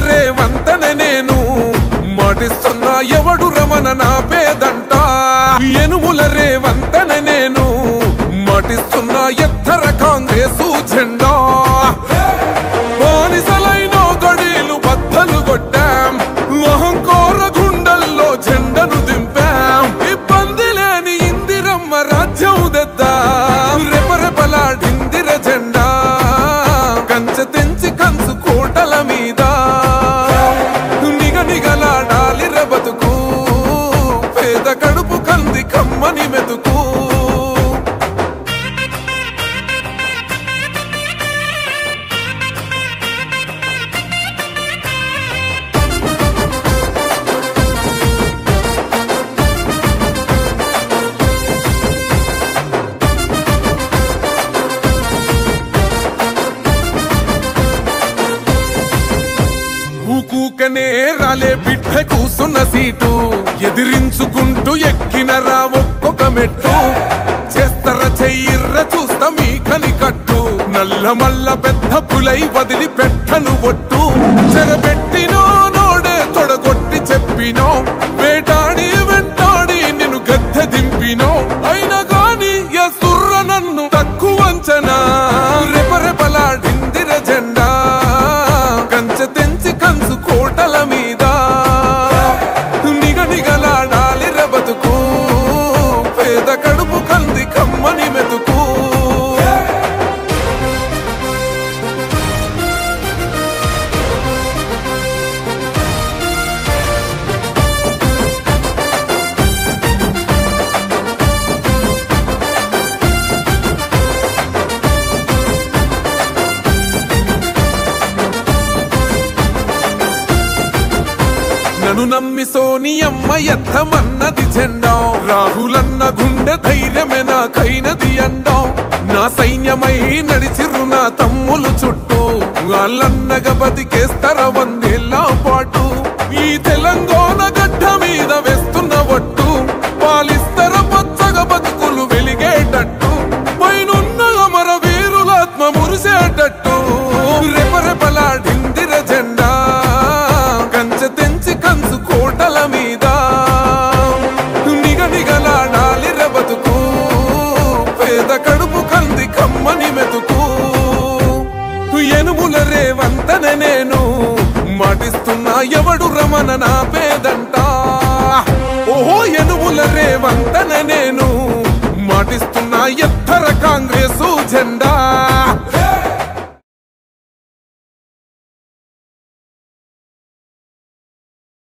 రేవంతనే నేను మాటిస్తున్నా ఎవడు రమణ నా పేదంట యనుముల రేవంతనే నేను మాటిస్తున్నా ఎత్తర కాంగ్రెసు జెండా బానిసలైన గడీలు బద్దలు కొట్టాం అహంకార గుండెల్లో జెండను దింపాం ఇబ్బంది లేని ఇందిరమ్మ రాజ్యం తెద్దాం రెపరెపలాడిందిర జెండా కంచె తెంచి కంచు కోటల మీద నిగనిగలాడాలి బతుకు పేద కడుపు కంది కమ్మని మెతుకు ఊకూకనే రాలే బిడ్డ కూసున్న సీటు ఎదిరించుకుంటూ ఎక్కినరా ఒక్కొక్క మెట్టు చేస్తర చెయ్యిర్ర చూస్తా మీ కని కట్టు నల్ల మల్ల పెద్ద పులై వదిలి పెట్టను ఒట్టు చెరబెట్టినో నోడే తొడగొట్టి చెప్పినో వేటాడి వెంటాడి నిన్ను గద్దె దింపినో అయినా గాని ఎసుర్ర నన్ను తక్కువ అంచనా రెపరెపలాడిందిర జెండా కంచె తెంచి కంచు కోటల మీద నిగనిగలాడాలి బతుకు పేద కడుపు కంది కమ్మని మెతుకు నన్ను నమ్మి సోనియమ్మ ఎత్తమన్నది జెండా రాహులన్న గుండె ధైర్యమే నాకైనది అండా నా సైన్యమై నడిచిరు నా తమ్ములు చుట్టూ వాళ్ళన్నగా బతికేస్తర వందేళ్ల పాటు ఈ తెలంగాణ గడ్డ మీద వేస్తున్న ఒట్టు పాలిస్తర పచ్చగా బతుకులు వెలిగేటట్టు పైనున్న అమర వీరులాత్మ మురిసేటట్టు రెపరెపలాడిందిర జెండా కంచె తెంచి కంచు కోటల మీద నిగనిగలాడాలి బతుకు పేద కడుపు కంది కమ్మని మెతుకు యనుముల రేవంతనే నేను మాటిస్తున్నా ఎవడు రమణ నా పేదంట ఓహో యనుముల రేవంతనే నేను మాటిస్తున్నా ఎత్తర కాంగ్రెసు జెండా